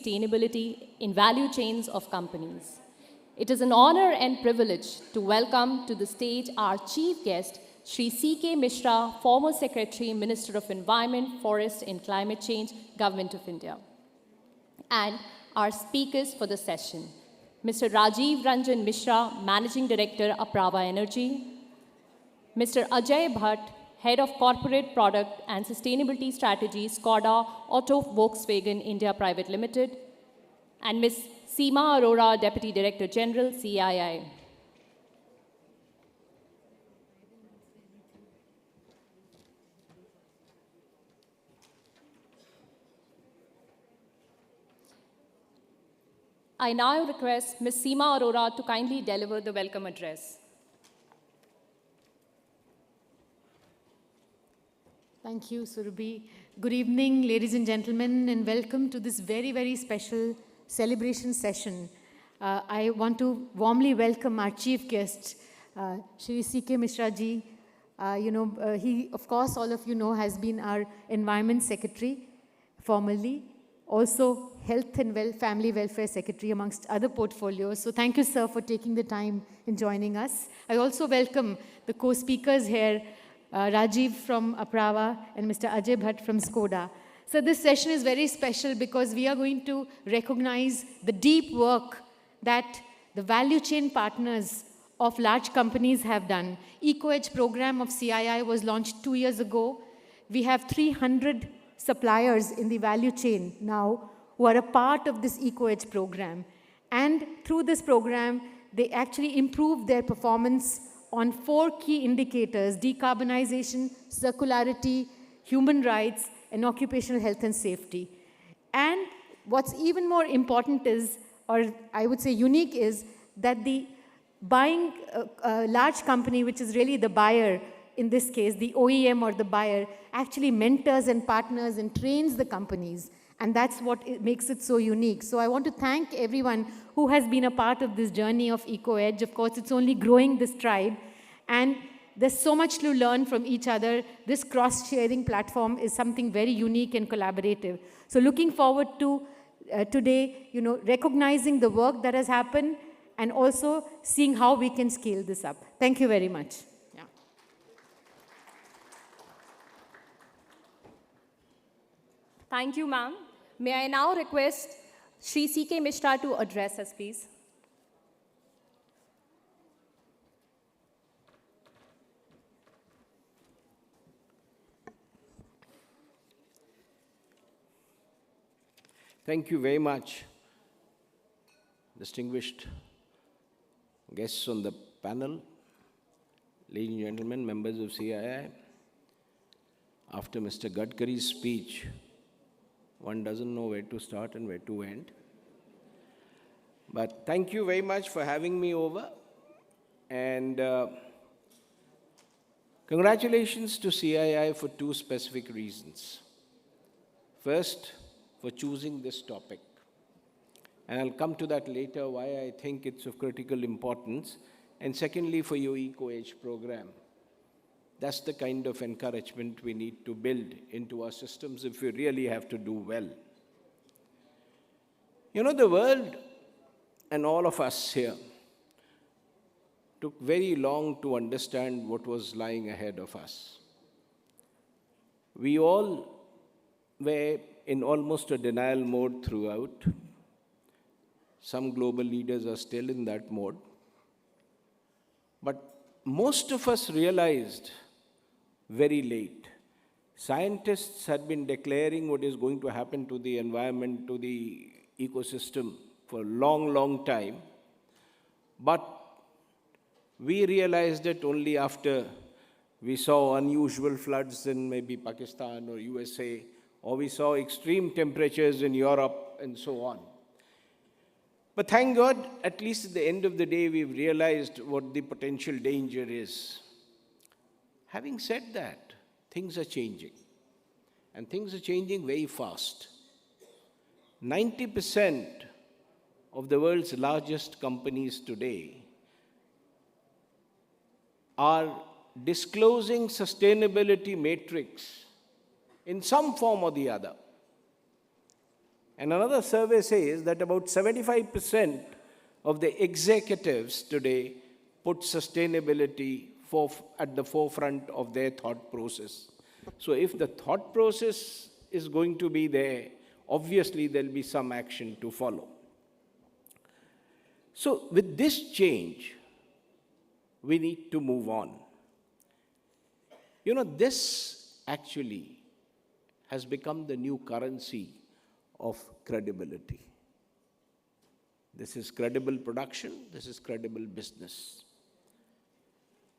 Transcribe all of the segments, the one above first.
sustainability in value chains of companies. It is an honor and privilege to welcome to the stage our chief guest, Shri C.K. Mishra, former Secretary, Minister of Environment, Forest and Climate Change, Government of India. And our speakers for the session, Mr. Rajiv Ranjan Mishra, Managing Director, Apraava Energy, Mr. Ajay Bhatt, Head of Corporate Product and Sustainability Strategy, Skoda Auto Volkswagen India Private Limited, and Ms. Seema Arora, Deputy Director General, CII. I now request Ms. Seema Arora to kindly deliver the welcome address. Thank you, Surabhi. Good evening, ladies and gentlemen, and welcome to this very, very special celebration session. I want to warmly welcome our chief guest, Shri C.K. Mishra ji. He, of course, all of you know, has been our Environment Secretary formerly, also Health and Family Welfare Secretary, amongst other portfolios. So thank you, sir, for taking the time in joining us. I also welcome the co-speakers here, Rajiv from Apraava and Mr. Ajay Bhatt from Skoda. So this session is very special because we are going to recognize the deep work that the value chain partners of large companies have done. EcoEdge program of CII was launched 2 years ago. We have 300 suppliers in the value chain now who are a part of this EcoEdge program. And through this program, they actually improved their performance on 4 key indicators: decarbonization, circularity, human rights, and occupational health and safety. And what's even more important is, or I would say unique, is that the buying a large company, which is really the buyer, in this case, the OEM or the buyer, actually mentors and partners and trains the companies. And that's what makes it so unique. So I want to thank everyone who has been a part of this journey of EcoEdge. Of course, it's only growing this tribe. And there's so much to learn from each other. This cross-sharing platform is something very unique and collaborative. So looking forward to today, recognizing the work that has happened and also seeing how we can scale this up. Thank you very much. Yeah. Thank you, ma'am. May I now request Shri C.K. Mishra to address us, please. Thank you very much, distinguished guests on the panel, ladies and gentlemen, members of CII. After Mr. Gadkari's speech, one doesn't know where to start and where to end. But thank you very much for having me over. And congratulations to CII for 2 specific reasons. First, for choosing this topic. And I'll come to that later, why I think it's of critical importance. And secondly, for your EcoEdge program. That's the kind of encouragement we need to build into our systems if we really have to do well. The world and all of us here took very long to understand what was lying ahead of us. We all were in almost a denial mode throughout. Some global leaders are still in that mode. But most of us realized very late. Scientists had been declaring what is going to happen to the environment, to the ecosystem for a long, long time. But we realized it only after we saw unusual floods in maybe Pakistan or USA, or we saw extreme temperatures in Europe and so on. But thank God, at least at the end of the day, we've realized what the potential danger is. Having said that, things are changing. And things are changing very fast. 90% of the world's largest companies today are disclosing sustainability matrix in some form or the other. And another survey says that about 75% of the executives today put sustainability at the forefront of their thought process. So if the thought process is going to be there, obviously there'll be some action to follow. So with this change, we need to move on. This actually has become the new currency of credibility. This is credible production, this is credible business.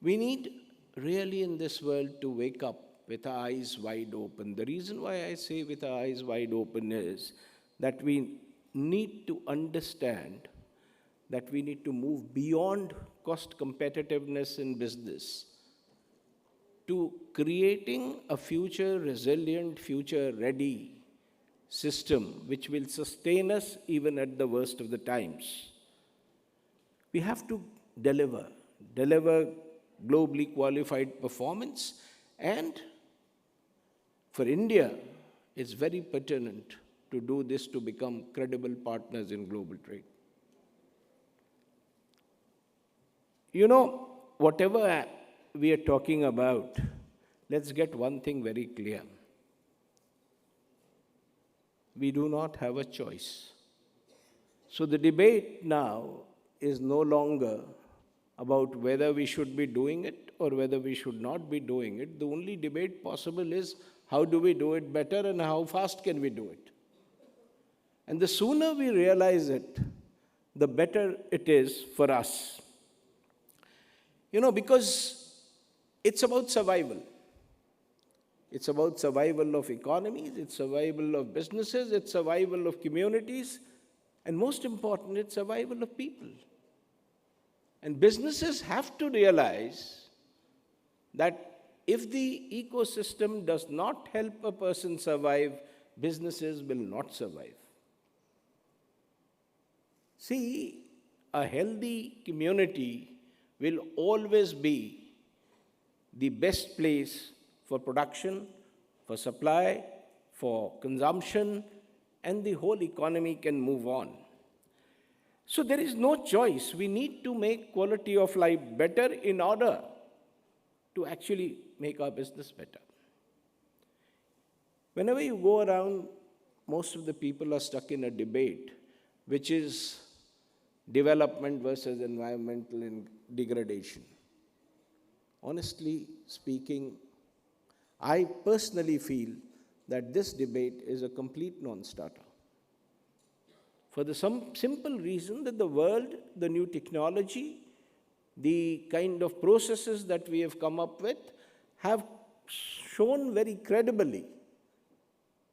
We need really in this world to wake up with our eyes wide open. The reason why I say with our eyes wide open is that we need to understand that we need to move beyond cost competitiveness in business to creating a future resilient, future ready system which will sustain us even at the worst of the times. We have to deliver globally qualified performance, and for India, it's very pertinent to do this to become credible partners in global trade. Whatever we are talking about, let's get one thing very clear. We do not have a choice. So the debate now is no longer about whether we should be doing it or whether we should not be doing it. The only debate possible is how do we do it better and how fast can we do it. And the sooner we realize it, the better it is for us. Because it's about survival. It's about survival of economies, it's survival of businesses, it's survival of communities, and most important, it's survival of people. And businesses have to realize that if the ecosystem does not help a person survive, businesses will not survive. See, a healthy community will always be the best place for production, for supply, for consumption, and the whole economy can move on. So there is no choice. We need to make quality of life better in order to actually make our business better. Whenever you go around, most of the people are stuck in a debate, which is development versus environmental degradation. Honestly speaking, I personally feel that this debate is a complete non-starter. For the simple reason that the world, the new technology, the kind of processes that we have come up with have shown very credibly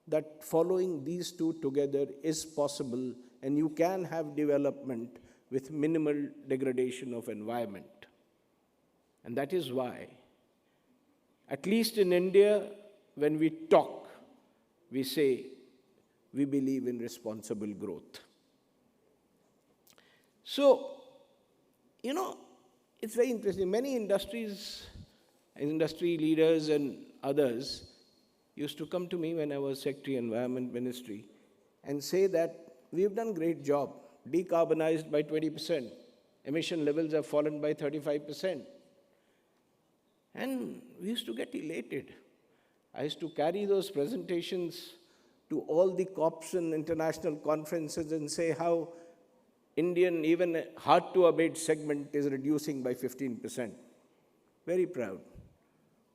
that following these two together is possible, and you can have development with minimal degradation of environment. And that is why, at least in India, when we talk, we say we believe in responsible growth. So, it's very interesting. Many industry leaders and others used to come to me when I was Secretary Environment Ministry and say that we've done a great job, decarbonized by 20%, emission levels have fallen by 35%. And we used to get elated. I used to carry those presentations to all the COPs and international conferences and say how Indian, even hard-to-abate segment is reducing by 15%. Very proud.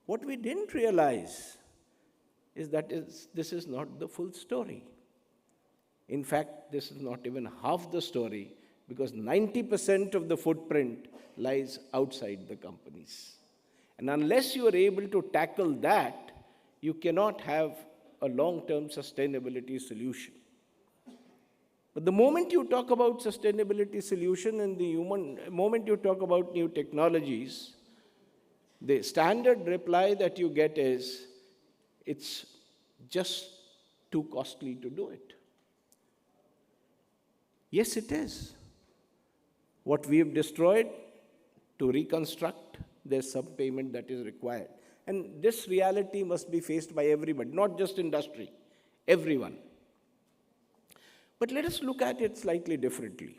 What we didn't realize is that this is not the full story. In fact, this is not even half the story, because 90% of the footprint lies outside the companies. And unless you are able to tackle that, you cannot have a long-term sustainability solution. But the moment you talk about sustainability solution and the moment you talk about new technologies, the standard reply that you get is, it's just too costly to do it. Yes, it is. What we have destroyed, to reconstruct, there's some payment that is required. And this reality must be faced by everybody, not just industry, everyone. But let us look at it slightly differently.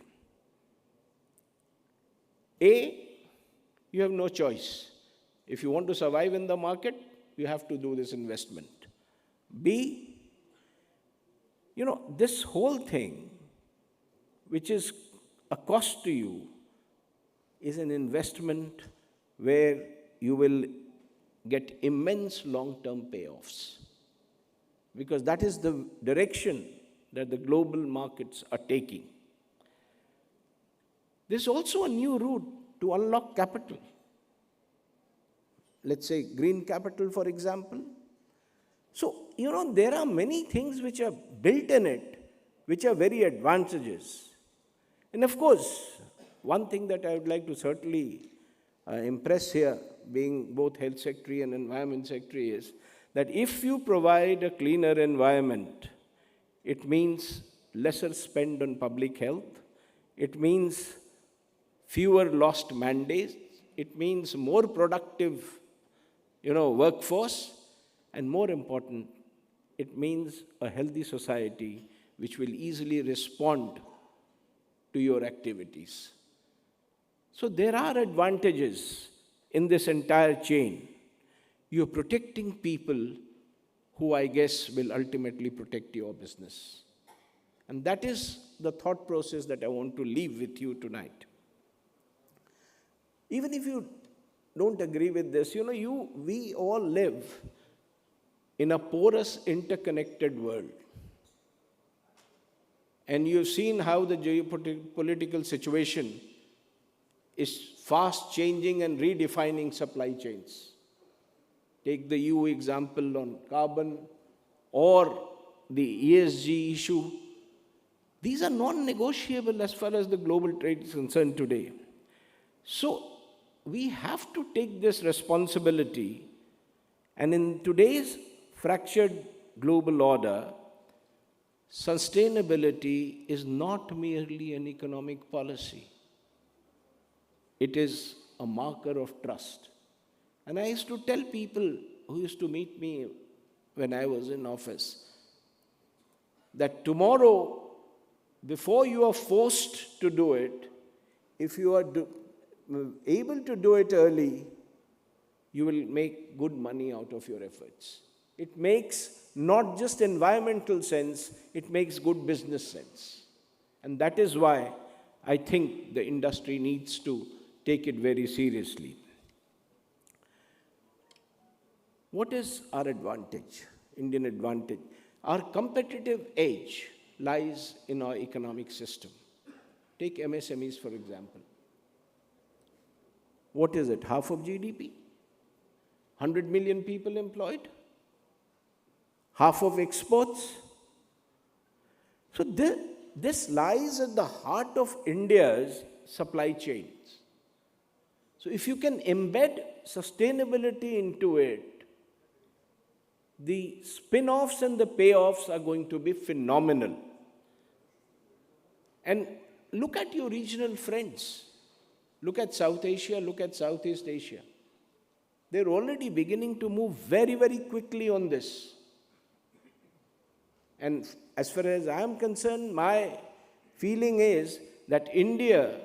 A, you have no choice. If you want to survive in the market, you have to do this investment. B, this whole thing, which is a cost to you, is an investment where you will get immense long-term payoffs. Because that is the direction that the global markets are taking. There's also a new route to unlock capital. Let's say green capital, for example. So, there are many things which are built in it, which are very advantageous. And of course, one thing that I would like to certainly impress here, being both Health Secretary and Environment Secretary, is that if you provide a cleaner environment, it means lesser spend on public health, it means fewer lost mandates, it means more productive, workforce, and more important, it means a healthy society which will easily respond to your activities. So there are advantages in this entire chain. You're protecting people who, I guess, will ultimately protect your business. And that is the thought process that I want to leave with you tonight. Even if you don't agree with this, we all live in a porous, interconnected world. And you've seen how the geopolitical situation is fast changing and redefining supply chains. Take the EU example on carbon or the ESG issue. These are non-negotiable as far as the global trade is concerned today. So we have to take this responsibility, and in today's fractured global order, sustainability is not merely an economic policy. It is a marker of trust. And I used to tell people who used to meet me when I was in office that tomorrow, before you are forced to do it, if you are able to do it early, you will make good money out of your efforts. It makes not just environmental sense, it makes good business sense. And that is why I think the industry needs to take it very seriously. What is our advantage, Indian advantage? Our competitive edge lies in our economic system. Take MSMEs, for example. What is it, half of GDP? 100 million people employed? Half of exports? So this lies at the heart of India's supply chains. So if you can embed sustainability into it, the spin-offs and the payoffs are going to be phenomenal. And look at your regional friends. Look at South Asia, look at Southeast Asia. They're already beginning to move very, very quickly on this. And as far as I'm concerned, my feeling is that India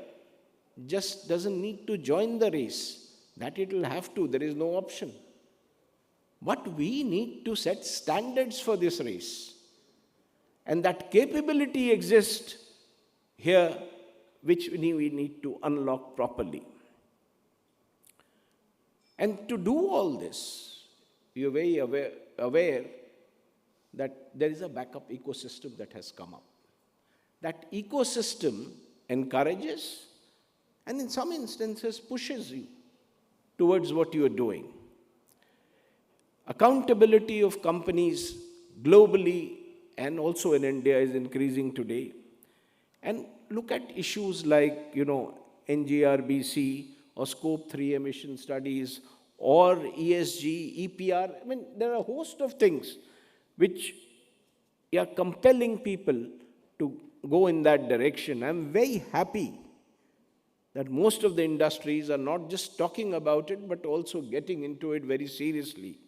just doesn't need to join the race. That it will have to, there is no option. But we need to set standards for this race. And that capability exists here, which we need to unlock properly. And to do all this, you're very aware that there is a backup ecosystem that has come up. That ecosystem encourages and in some instances pushes you towards what you are doing. Accountability of companies globally and also in India is increasing today. And look at issues like, NGRBC or Scope 3 emission studies or ESG, EPR. I mean, there are a host of things which are compelling people to go in that direction. I'm very happy that most of the industries are not just talking about it, but also getting into it very seriously.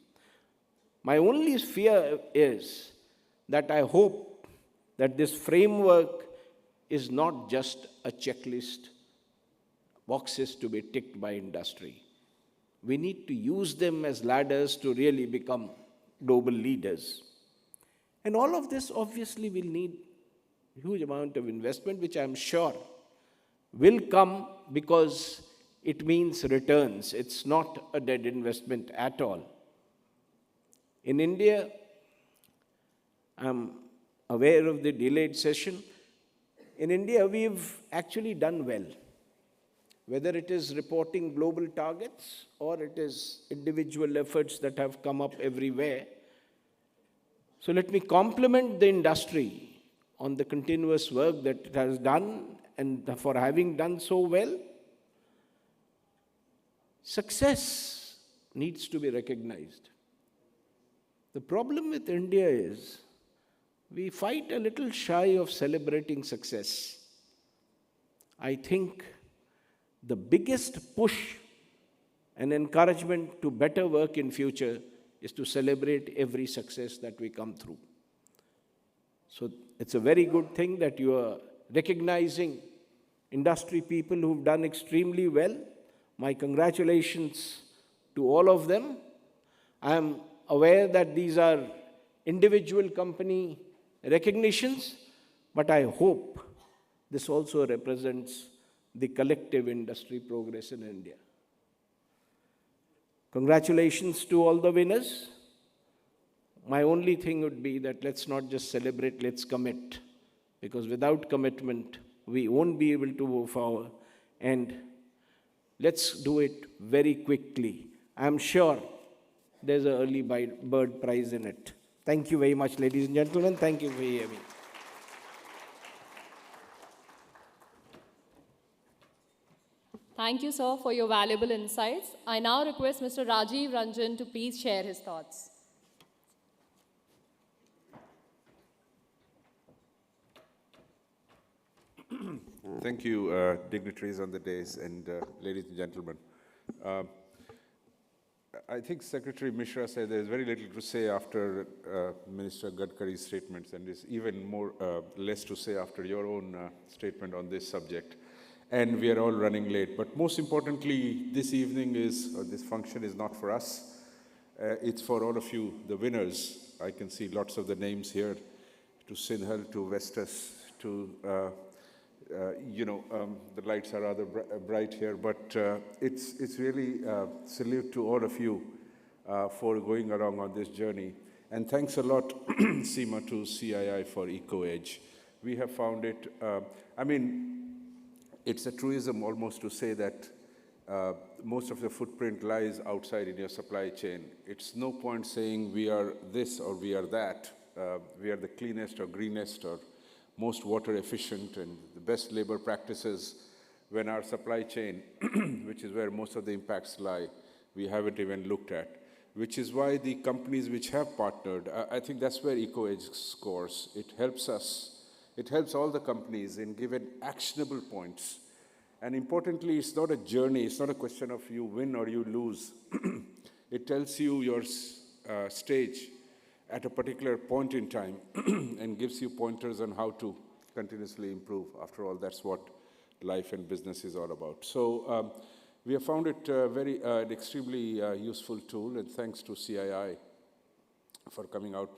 My only fear is that I hope that this framework is not just a checklist, boxes to be ticked by industry. We need to use them as ladders to really become global leaders. And all of this obviously will need a huge amount of investment, which I'm sure will come because it means returns. It's not a dead investment at all. In India, I'm aware of the delayed session. In India, we've actually done well. Whether it is reporting global targets or it is individual efforts that have come up everywhere. So let me compliment the industry on the continuous work that it has done and for having done so well. Success needs to be recognized. The problem with India is we fight a little shy of celebrating success. I think the biggest push and encouragement to better work in future is to celebrate every success that we come through. So it's a very good thing that you are recognizing industry people who've done extremely well. My congratulations to all of them. I am aware that these are individual company recognitions, but I hope this also represents the collective industry progress in India. Congratulations to all the winners. My only thing would be that let's not just celebrate, let's commit. Because without commitment, we won't be able to move forward. And let's do it very quickly. I'm sure there's an early bird prize in it. Thank you very much, ladies and gentlemen. Thank you for hearing me. Thank you, sir, for your valuable insights. I now request Mr. Rajiv Ranjan to please share his thoughts. Thank you, dignitaries on the dais and ladies and gentlemen. I think Secretary Mishra said there is very little to say after Minister Gadkari's statements, and there's even more less to say after your own statement on this subject. And we are all running late. But most importantly, this evening this function is not for us. It's for all of you, the winners. I can see lots of the names here, to Sinhal, to Vestas, to, the lights are rather bright here. But it's really salute to all of you for going along on this journey. And thanks a lot, Seema, to CII for EcoEdge. We have found it, it's a truism almost to say that most of the footprint lies outside in your supply chain. It's no point saying we are this or we are that. We are the cleanest or greenest or most water efficient and the best labor practices when our supply chain, which is where most of the impacts lie, we haven't even looked at. Which is why the companies which have partnered, I think that's where EcoEdge scores. It helps us. It helps all the companies in giving actionable points. And importantly, it's not a journey. It's not a question of you win or you lose. It tells you your stage at a particular point in time and gives you pointers on how to continuously improve. After all, that's what life and business is all about. So we have found it an extremely useful tool, and thanks to CII for coming out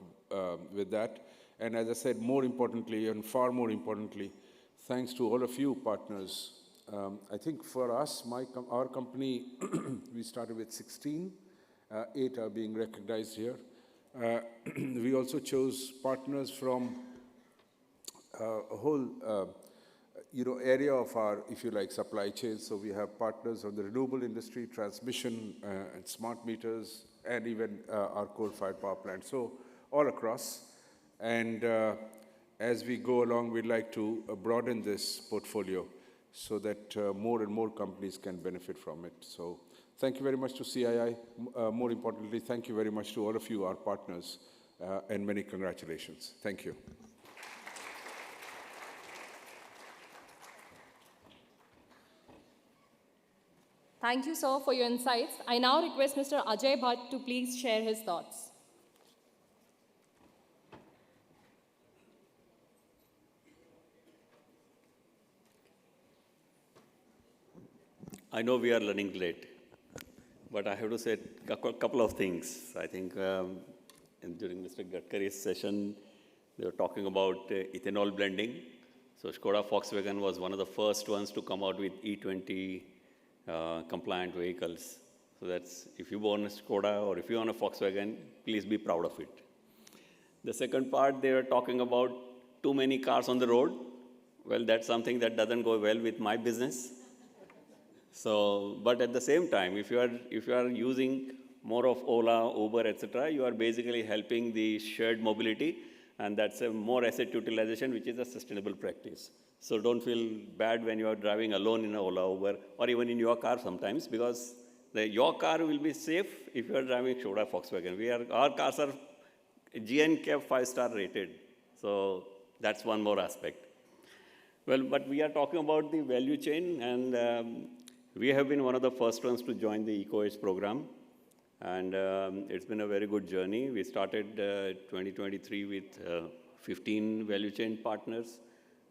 with that. And as I said, more importantly, and far more importantly, thanks to all of you partners. I think for us, our company, we started with 16, 8 are being recognized here. We also chose partners from a whole area of our, if you like, supply chain. So we have partners on the renewable industry, transmission, and smart meters, and even our coal-fired power plant. So all across. And as we go along, we'd like to broaden this portfolio so that more and more companies can benefit from it. So thank you very much to CII. More importantly, thank you very much to all of you, our partners, and many congratulations. Thank you. Thank you, sir, for your insights. I now request Mr. Ajay Bhatt to please share his thoughts. I know we are running late, but I have to say a couple of things. I think during Mr. Gadkari's session, they were talking about ethanol blending. So Skoda Volkswagen was one of the first ones to come out with E20 compliant vehicles. So that's, if you own a Skoda or if you own a Volkswagen, please be proud of it. The second part, they were talking about too many cars on the road. Well, that's something that doesn't go well with my business. So, but at the same time, if you are using more of Ola, Uber, etc., you are basically helping the shared mobility, and that's a more asset utilization, which is a sustainable practice. So don't feel bad when you are driving alone in Ola, Uber, or even in your car sometimes, because your car will be safe if you are driving Skoda Volkswagen. Our cars are GNCAP 5-star rated. So that's one more aspect. Well, but we are talking about the value chain, and we have been one of the first ones to join the EcoEdge program, and it's been a very good journey. We started 2023 with 15 value chain partners,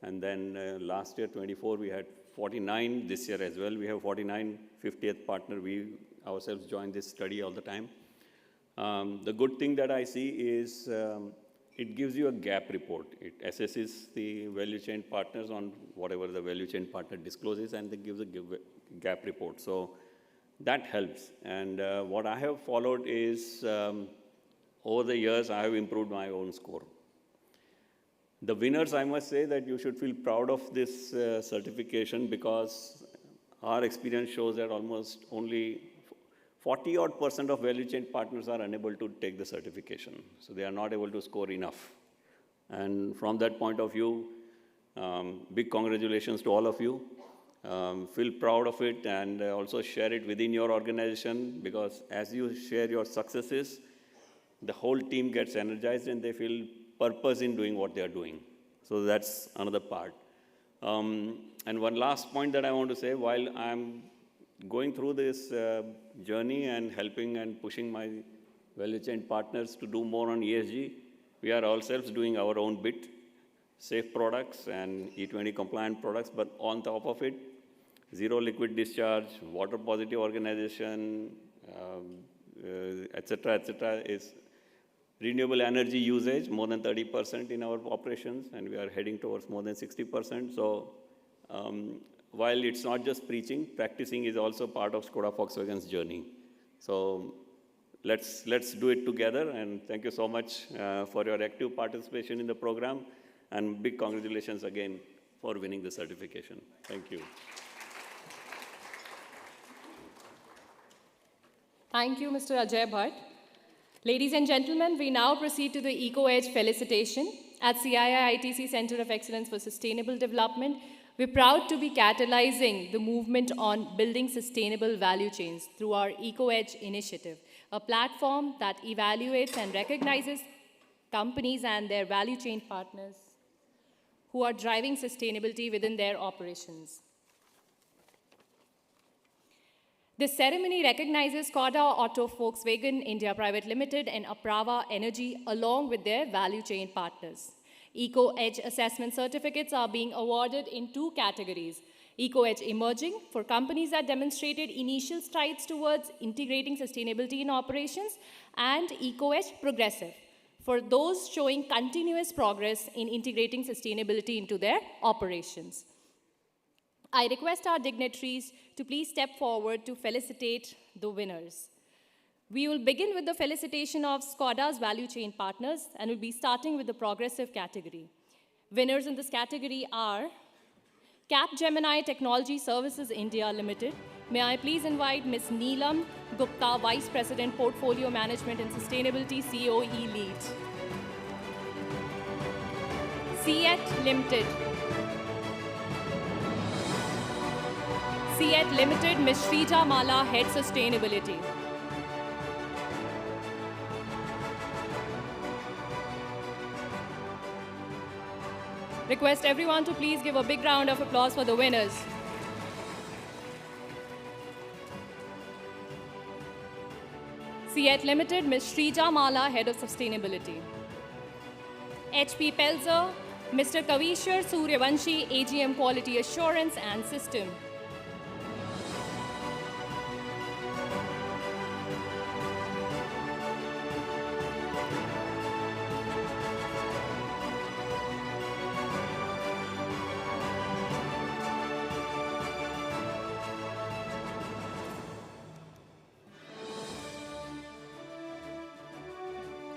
and then last year, 24, we had 49. This year as well, we have 49, 50th partner. We ourselves join this study all the time. The good thing that I see is it gives you a gap report. It assesses the value chain partners on whatever the value chain partner discloses, and it gives a gap report. So that helps. And what I have followed is, over the years, I have improved my own score. The winners, I must say that you should feel proud of this certification, because our experience shows that almost only 40% of value chain partners are unable to take the certification. So they are not able to score enough. And from that point of view, big congratulations to all of you. Feel proud of it, and also share it within your organization, because as you share your successes, the whole team gets energized and they feel purpose in doing what they are doing. So that's another part. And one last point that I want to say, while I'm going through this journey and helping and pushing my value chain partners to do more on ESG, we are ourselves doing our own bit, safe products and E20 compliant products, but on top of it, zero liquid discharge, water positive organization, et cetera, is renewable energy usage, more than 30% in our operations, and we are heading towards more than 60%. So while it's not just preaching, practicing is also part of Skoda Volkswagen's journey. So let's do it together, and thank you so much for your active participation in the program, and big congratulations again for winning the certification. Thank you. Thank you, Mr. Ajay Bhatt. Ladies and gentlemen, we now proceed to the EcoEdge felicitation. At CII ITC Center of Excellence for Sustainable Development, we're proud to be catalyzing the movement on building sustainable value chains through our EcoEdge initiative, a platform that evaluates and recognizes companies and their value chain partners who are driving sustainability within their operations. This ceremony recognizes Skoda Auto Volkswagen India Private Limited and Apraava Energy along with their value chain partners. EcoEdge assessment certificates are being awarded in 2 categories. EcoEdge Emerging for companies that demonstrated initial strides towards integrating sustainability in operations, and EcoEdge Progressive for those showing continuous progress in integrating sustainability into their operations. I request our dignitaries to please step forward to felicitate the winners. We will begin with the felicitation of Skoda's value chain partners, and we'll be starting with the progressive category. Winners in this category are Capgemini Technology Services India Limited. May I please invite Ms. Neelam Gupta, Vice President, Portfolio Management and Sustainability, COE Lead. CEAT Limited. CEAT Limited, Ms. Shrija Mala, Head Sustainability. Request everyone to please give a big round of applause for the winners. CEAT Limited, Ms. Shrija Mala, Head of Sustainability. HP Pelzer, Mr. Kavishar Suryavanshi, AGM Quality Assurance and System.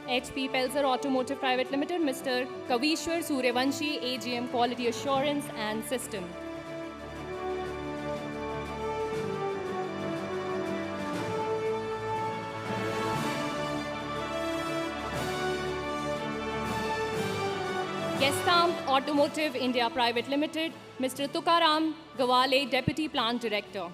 HP Pelzer Automotive Private Limited, Mr. Kavishwar Suryavanshi, AGM Quality Assurance and System. Gestamp Automotive India Private Limited, Mr. Tukaram Gawale, Deputy Plant Director.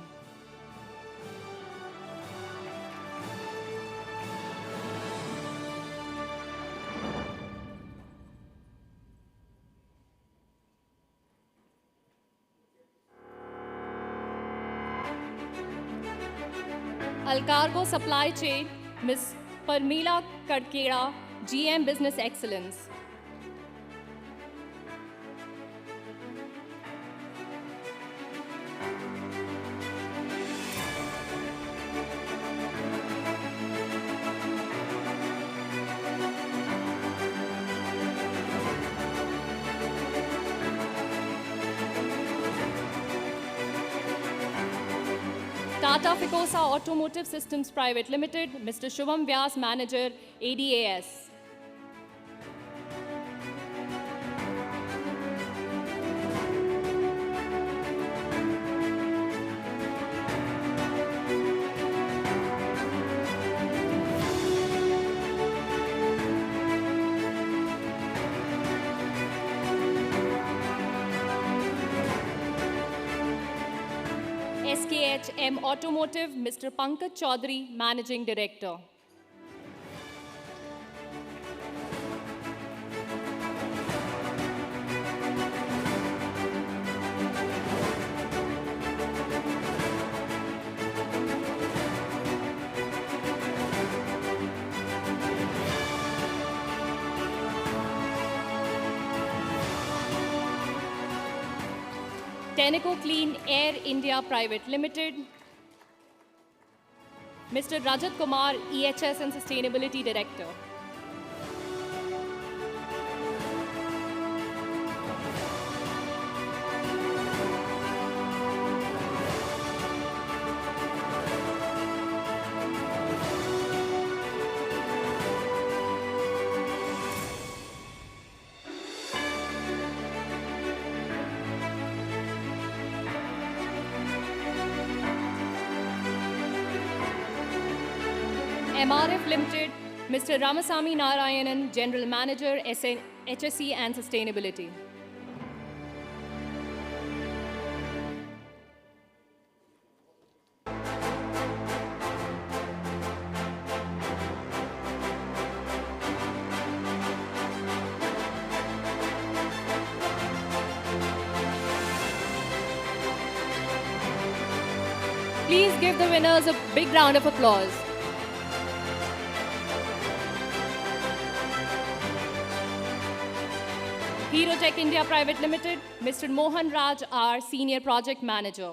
Alcargo Supply Chain, Ms. Parmila Kadkera, GM Business Excellence. Tata Ficosa Automotive Systems Private Limited, Mr. Shubham Vyas, Manager, ADAS. SKHM Automotive, Mr. Pankaj Chaudhary, Managing Director. Tenneco Clean Air India Private Limited, Mr. Rajat Kumar, EHS and Sustainability Director. MRF Limited, Mr. Ramasamy Narayanan, General Manager, HSE and Sustainability. Please give the winners a big round of applause. Herotech India Private Limited, Mr. Mohan Raj, our Senior Project Manager.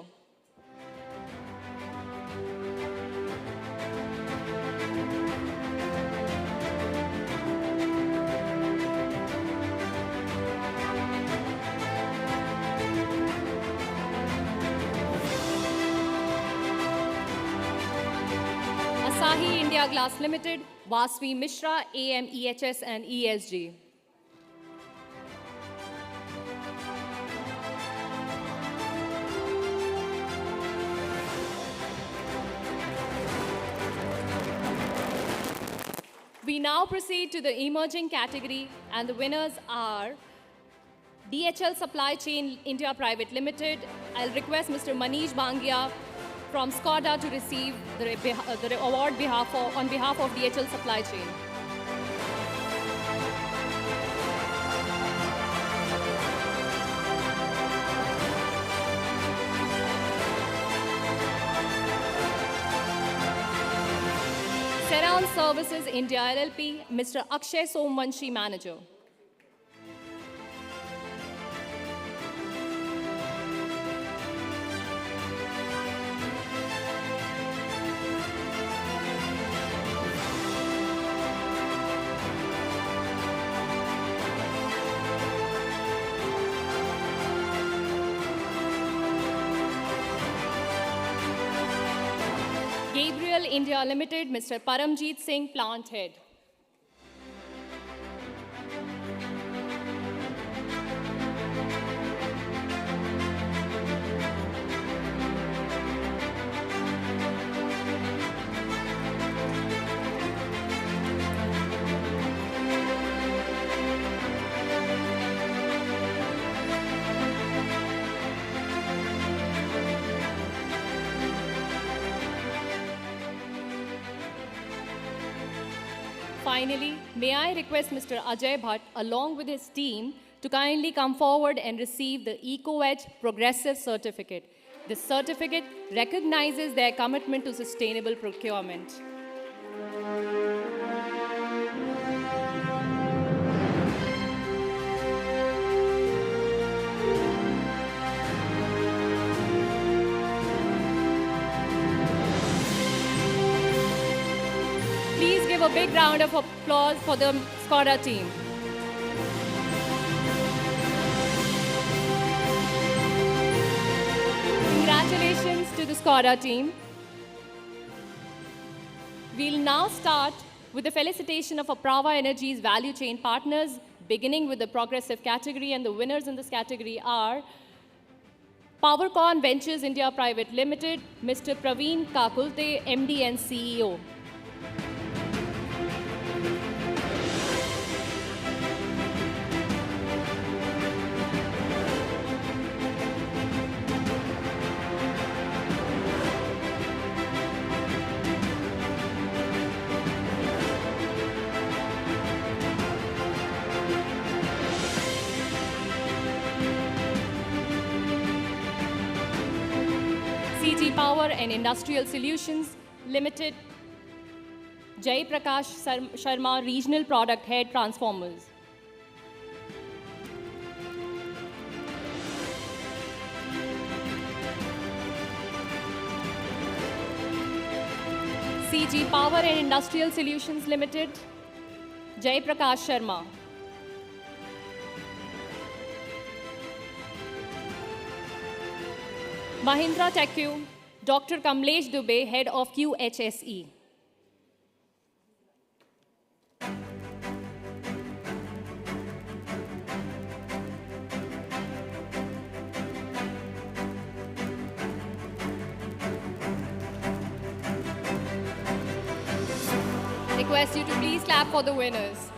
Asahi India Glass Limited, Vasvi Mishra, AM EHS and ESG. We now proceed to the emerging category, and the winners are DHL Supply Chain India Private Limited. I'll request Mr. Manish Bangia from Skoda to receive the award on behalf of DHL Supply Chain. Seran Services India LLP, Mr. Akshay Somvanshi, Manager. Gabriel India Limited, Mr. Paramjeet Singh, Plant Head. finally, may I request Mr. Ajay Bhatt, along with his team, to kindly come forward and receive the EcoEdge Progressive Certificate. This certificate recognizes their commitment to sustainable procurement. Please give a big round of applause for the Skoda team. Congratulations to the Skoda team. We'll now start with the felicitation of Apraava Energy's value chain partners, beginning with the progressive category, and the winners in this category are Powercon Ventures India Private Limited, Mr. Praveen Kakulte, MD and CEO. CG Power and Industrial Solutions Limited, Jai Prakash Sharma, Regional Product Head, Transformers. CG Power and Industrial Solutions Limited, Jai Prakash Sharma. Mahindra TechQ, Dr. Kamlesh Dubey, Head of QHSE. Request you to please clap for the winners.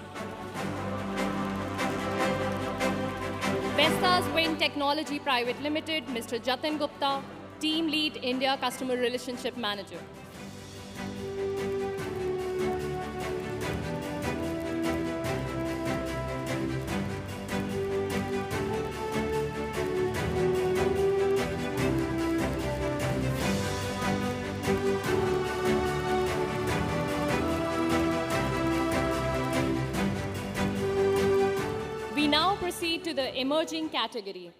Vestas Wind Technology Private Limited, Mr. Jatin Gupta, Team Lead India Customer Relationship Manager. We now proceed to the emerging category.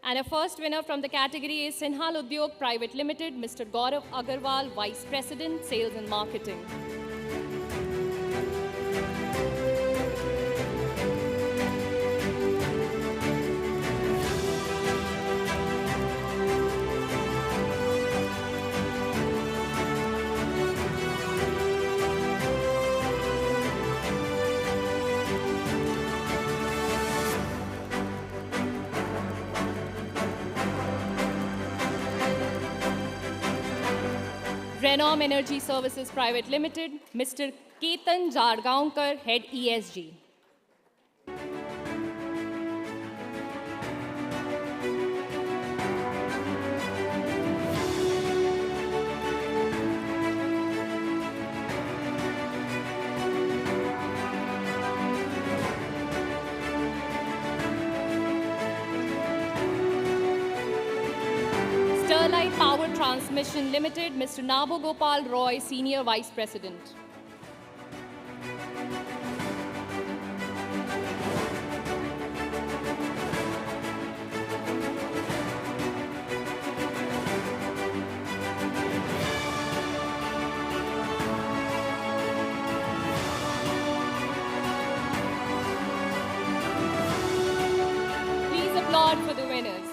And our first winner from the category is Sinhal Udyog Private Limited, Mr. Gaurav Agarwal, Vice President, Sales and Marketing. Renom Energy Services Private Limited, Mr. Ketan Jargaonkar, Head ESG. Sterlite Power Transmission Limited, Mr. Nabu Gopal Roy, Senior Vice President. Please applaud for the winners.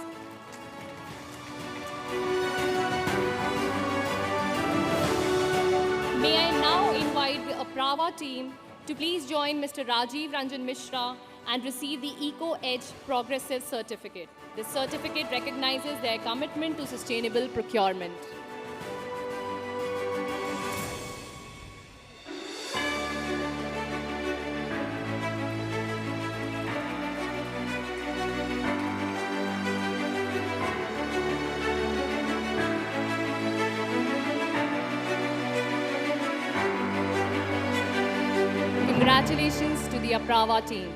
May I now invite the Apraava team to please join Mr. Rajiv Ranjan Mishra and receive the EcoEdge Progressive Certificate. This certificate recognizes their commitment to sustainable procurement. congratulations to the Apraava team.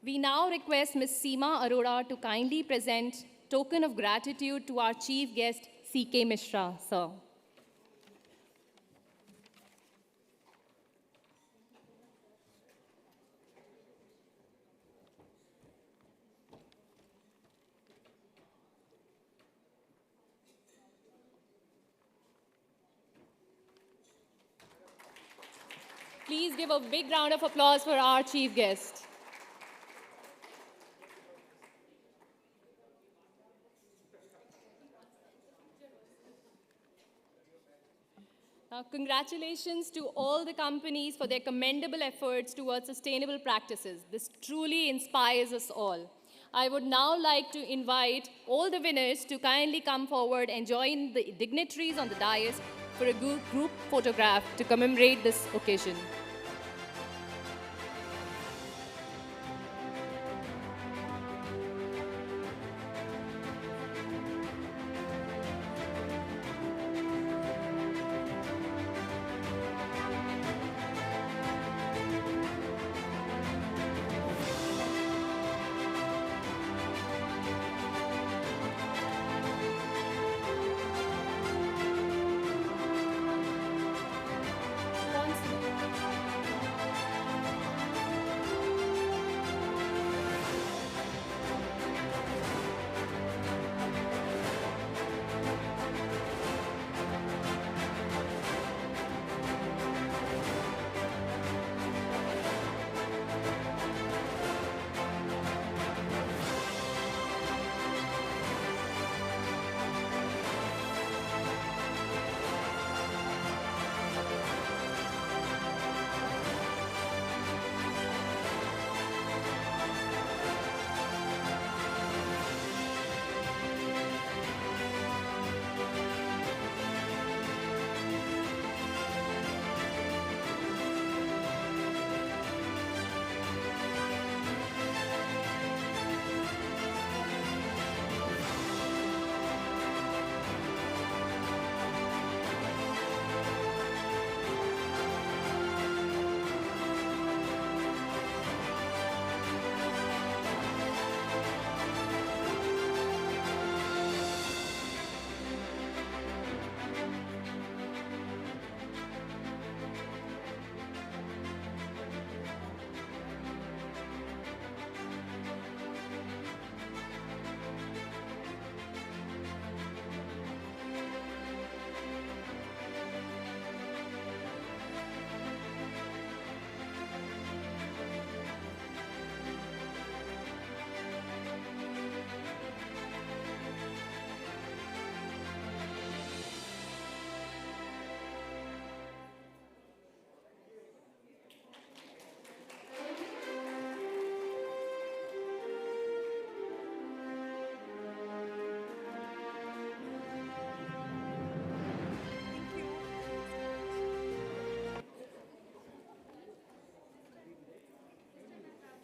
We now request Ms. Seema Arora to kindly present token of gratitude to our chief guest, C.K. Mishra, sir. Please give a big round of applause for our chief guest. Now, congratulations to all the companies for their commendable efforts towards sustainable practices. This truly inspires us all. I would now like to invite all the winners to kindly come forward and join the dignitaries on the dais for a group photograph to commemorate this occasion.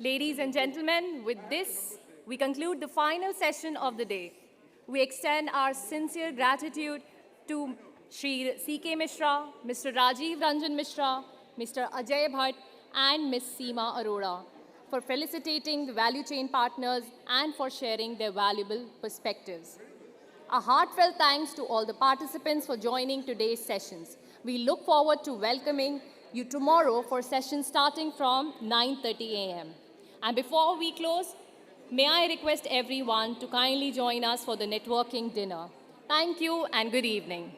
Ladies and gentlemen, with this, we conclude the final session of the day. We extend our sincere gratitude to Sri C.K. Mishra, Mr. Rajiv Ranjan Mishra, Mr. Ajay Bhatt, and Ms. Seema Arora for felicitating the value chain partners and for sharing their valuable perspectives. A heartfelt thanks to all the participants for joining today's sessions. We look forward to welcoming you tomorrow for sessions starting from 9:30 a.m. And before we close, may I request everyone to kindly join us for the networking dinner. Thank you and good evening.